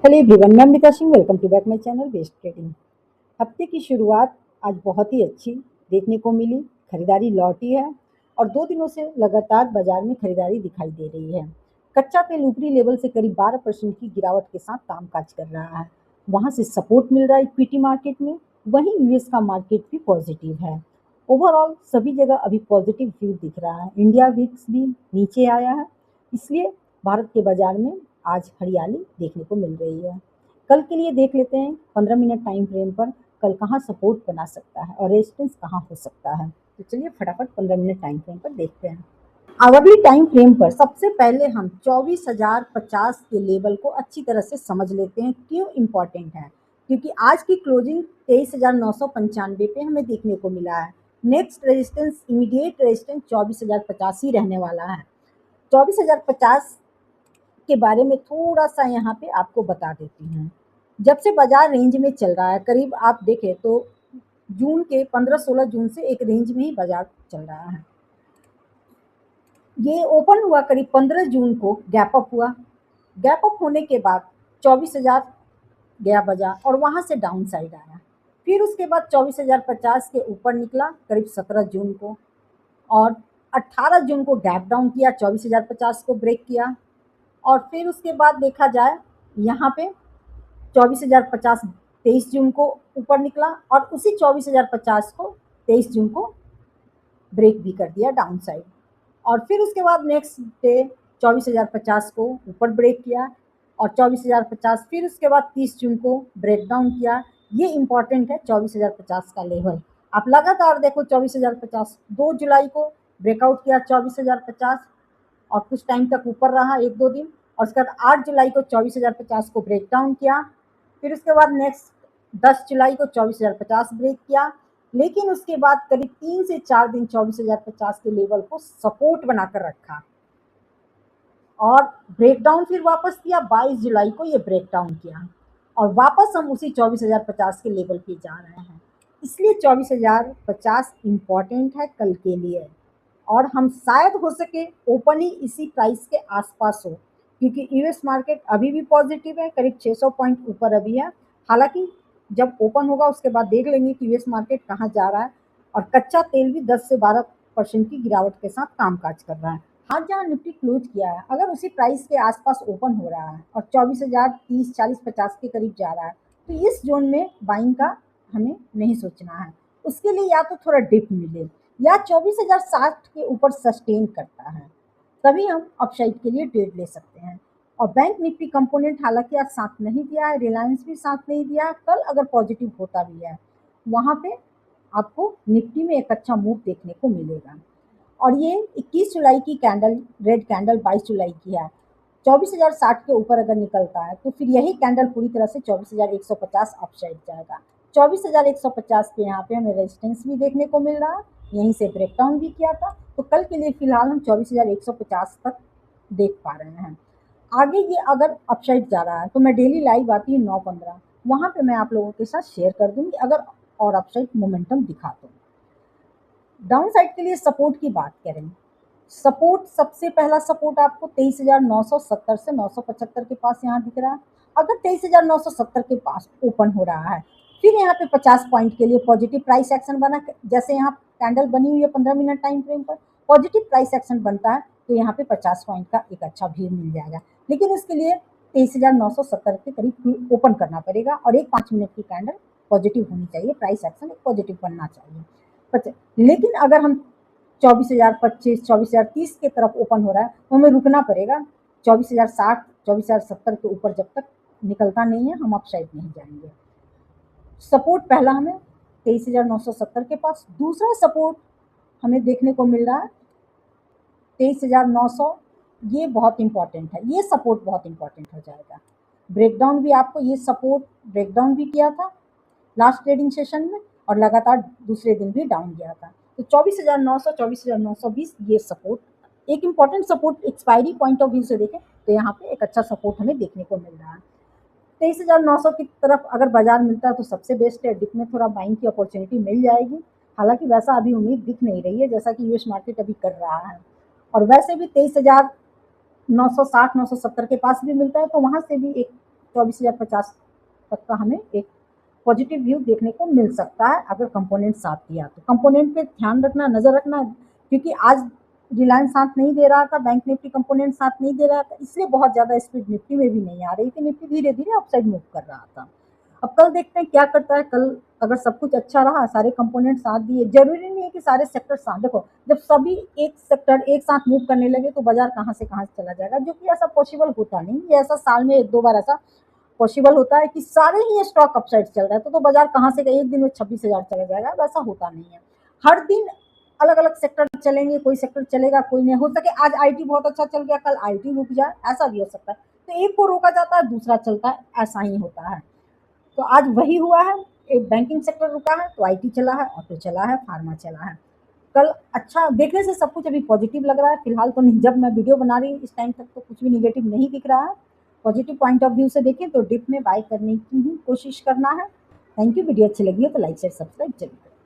Hello everyone, मैं Amrita Singh. Welcome to back my channel best trading. हफ्ते की शुरुआत आज बहुत ही अच्छी देखने को मिली। खरीदारी लौटी है और 2 दिनों से लगातार बाजार में खरीदारी दिखाई दे रही है। कच्चा तेल ऊपरी लेवल से करीब 12% की गिरावट के साथ कामकाज कर रहा है। वहां से सपोर्ट मिल रहा है इक्विटी मार्केट में। वहीं यूएस का मार्केट भी पॉजिटिव है। ओवरऑल सभी जगह अभी पॉजिटिव व्यू दिख रहा है। इंडिया विक्स भी नीचे आया है, इसलिए भारत के बाजार में आज हरियाली देखने को मिल रही है। कल के लिए देख लेते हैं 15 मिनट टाइम फ्रेम पर कल कहाँ सपोर्ट बना सकता है और रेजिस्टेंस कहाँ हो सकता है। तो चलिए फटाफट 15 मिनट टाइम फ्रेम पर देखते हैं। आवरली टाइम फ्रेम पर सबसे पहले हम 24,050 के लेवल को अच्छी तरह से समझ लेते हैं। क्यों इम्पोर्टेंट है? क्योंकि आज की क्लोजिंग 23,995 पे हमें देखने को मिला है। नेक्स्ट रेजिस्टेंस, इमीडिएट रेजिस्टेंस 24,050 ही रहने वाला है। 24,050 के बारे में थोड़ा सा यहाँ पे आपको बता देती हूँ। जब से बाजार रेंज में चल रहा है, करीब आप देखें तो जून के 15-16 जून से एक रेंज में ही बाजार चल रहा है। ये ओपन हुआ करीब 15 जून को, गैप अप हुआ। गैप अप होने के बाद 24,000 गया बाजार और वहां से डाउन साइड आया। फिर उसके बाद 24,050 के ऊपर निकला करीब 17 जून को और 18 जून को गैप डाउन किया, 24,050 को ब्रेक किया। और फिर उसके बाद देखा जाए यहाँ पे 24,050 23 जून को ऊपर निकला और उसी 24,050 को 23 जून को ब्रेक भी कर दिया डाउन साइड। और फिर उसके बाद नेक्स्ट डे 24,050 को ऊपर ब्रेक किया और 24,050 फिर उसके बाद 30 जून को ब्रेक डाउन किया। ये इंपॉर्टेंट है 24,050 का लेवल। आप लगातार देखो 24,050 2 जुलाई को ब्रेकआउट किया 24,050 और कुछ टाइम तक ऊपर रहा 1-2 दिन और उसके बाद 8 जुलाई को 24,050 को ब्रेक डाउन किया। फिर उसके बाद नेक्स्ट 10 जुलाई को 24,050 ब्रेक किया। लेकिन उसके बाद करीब 3 से 4 दिन 24,050 के लेवल को सपोर्ट बनाकर रखा और ब्रेकडाउन फिर वापस किया। 22 जुलाई को ये ब्रेकडाउन किया और वापस हम उसी 24,050 के लेवल पे जा रहे हैं। इसलिए 24,050 इम्पॉर्टेंट है कल के लिए और हम शायद हो सके ओपन ही इसी प्राइस के आसपास हो, क्योंकि यूएस मार्केट अभी भी पॉजिटिव है, करीब 600 पॉइंट ऊपर अभी है। हालांकि जब ओपन होगा उसके बाद देख लेंगे कि यूएस मार्केट कहाँ जा रहा है। और कच्चा तेल भी 10 से 12% की गिरावट के साथ कामकाज कर रहा है। हाँ, जहाँ निफ्टी क्लोज किया है अगर उसी प्राइस के आसपास ओपन हो रहा है और 24,030 40 50 के करीब जा रहा है तो इस जोन में बाइंग का हमें नहीं सोचना है। उसके लिए या तो थोड़ा डिप मिले या 24,060 के ऊपर सस्टेन करता है, तभी हम अपसाइड के लिए ट्रेड ले सकते हैं। और बैंक निफ्टी कंपोनेंट हालांकि आज साथ नहीं दिया है, रिलायंस भी साथ नहीं दिया। कल अगर पॉजिटिव होता भी है वहां पे आपको निफ्टी में एक अच्छा मूव देखने को मिलेगा। और ये 21 जुलाई की कैंडल, रेड कैंडल 22 जुलाई की है। 24,060 के ऊपर अगर निकलता है तो फिर यही कैंडल पूरी तरह से 24,150 अपसाइड जाएगा। 24,150 पे यहाँ पे हमें रेजिस्टेंस भी देखने को मिल रहा है, यहीं से ब्रेकडाउन भी किया था। तो कल के लिए फिलहाल हम 24,150 तक देख पा रहे हैं। आगे ये अगर अपसाइड जा रहा है तो मैं डेली लाइव आती हूँ 9:15, वहां पे मैं आप लोगों के साथ शेयर कर दूंगी अगर और अपसाइड मोमेंटम दिखा तो। डाउन साइड के लिए सपोर्ट की बात करें, सपोर्ट सबसे पहला सपोर्ट आपको 23,970 से 975 के पास यहाँ दिख रहा है। अगर 23,970 के पास ओपन हो रहा है फिर यहाँ पे 50 पॉइंट के लिए पॉजिटिव प्राइस एक्शन बना, जैसे यहाँ कैंडल बनी हुई है 15 मिनट टाइम फ्रेम पर, पॉजिटिव प्राइस एक्शन बनता है तो यहाँ पे 50 पॉइंट का एक अच्छा व्यू मिल जाएगा। लेकिन उसके लिए 23,970 के करीब ओपन करना पड़ेगा और एक 5 मिनट की कैंडल पॉजिटिव होनी चाहिए, प्राइस एक्शन एक पॉजिटिव बनना चाहिए। लेकिन अगर हम 24,025 24,030 के तरफ ओपन हो रहा है तो हमें रुकना पड़ेगा। 24,060 24,070 के ऊपर जब तक निकलता नहीं है हम अपसाइड नहीं जाएंगे। सपोर्ट पहला हमें 23,970 के पास, दूसरा सपोर्ट हमें देखने को मिल रहा है 23,900। ये बहुत इंपॉर्टेंट है, ये सपोर्ट बहुत इंपॉर्टेंट हो जाएगा। ब्रेकडाउन भी आपको ये सपोर्ट ब्रेकडाउन भी किया था लास्ट ट्रेडिंग सेशन में और लगातार दूसरे दिन भी डाउन गया था। तो 24,900 24,920 ये सपोर्ट एक important support, expiry point of view से देखें तो यहाँ पे एक अच्छा सपोर्ट हमें देखने को मिल रहा है। 23,900 की तरफ अगर बाजार मिलता है तो सबसे बेस्ट है, डिप में थोड़ा बाइंग की अपॉर्चुनिटी मिल जाएगी। हालांकि वैसा अभी उम्मीद दिख नहीं रही है जैसा कि यूएस मार्केट अभी कर रहा है। और वैसे भी 23,960 970 के पास भी मिलता है तो वहां से भी एक 24,050 तक का हमें एक पॉजिटिव व्यू देखने को मिल सकता है अगर कंपोनेंट साथ दिया तो। कंपोनेंट पे ध्यान रखना, नज़र रखना, क्योंकि आज रिलायंस साथ नहीं दे रहा था, बैंक निफ्टी कंपोनेंट साथ नहीं दे रहा था, इसलिए बहुत ज़्यादा स्पीड निफ्टी में भी नहीं आ रही थी। निफ्टी धीरे धीरे अपसाइड मूव कर रहा था। अब कल देखते हैं क्या करता है। कल अगर सब कुछ अच्छा रहा, सारे कंपोनेंट साथ दिए, जरूरी नहीं है कि सारे सेक्टर साथ, देखो जब सभी एक सेक्टर एक साथ मूव करने लगे तो बाजार कहाँ से चला जाएगा, जो कि ऐसा पॉसिबल होता नहीं। ये ऐसा साल में एक दो बार ऐसा पॉसिबल होता है कि सारे ही स्टॉक अपसाइड चल रहा है तो बाजार कहाँ से एक दिन में 26,000 चला जाएगा, वैसा होता नहीं है। हर दिन अलग अलग सेक्टर चलेंगे, कोई सेक्टर चलेगा कोई नहीं। हो सके आज आईटी बहुत अच्छा चल गया, कल आईटी रुक जाए, ऐसा भी हो सकता है। तो एक को रोका जाता है, दूसरा चलता है, ऐसा ही होता है। तो आज वही हुआ है, एक बैंकिंग सेक्टर रुका है तो आईटी चला है, ऑटो चला है, फार्मा चला है। कल अच्छा देखने से सब कुछ अभी पॉजिटिव लग रहा है फिलहाल तो। जब मैं वीडियो बना रही हूँ इस टाइम तक तो कुछ भी निगेटिव नहीं दिख रहा है। पॉजिटिव पॉइंट ऑफ व्यू से देखें तो डिप में बाय करने की ही कोशिश करना है। Thank you. वीडियो अच्छी लगी हो तो लाइक शेयर सब्सक्राइब जरूर करें।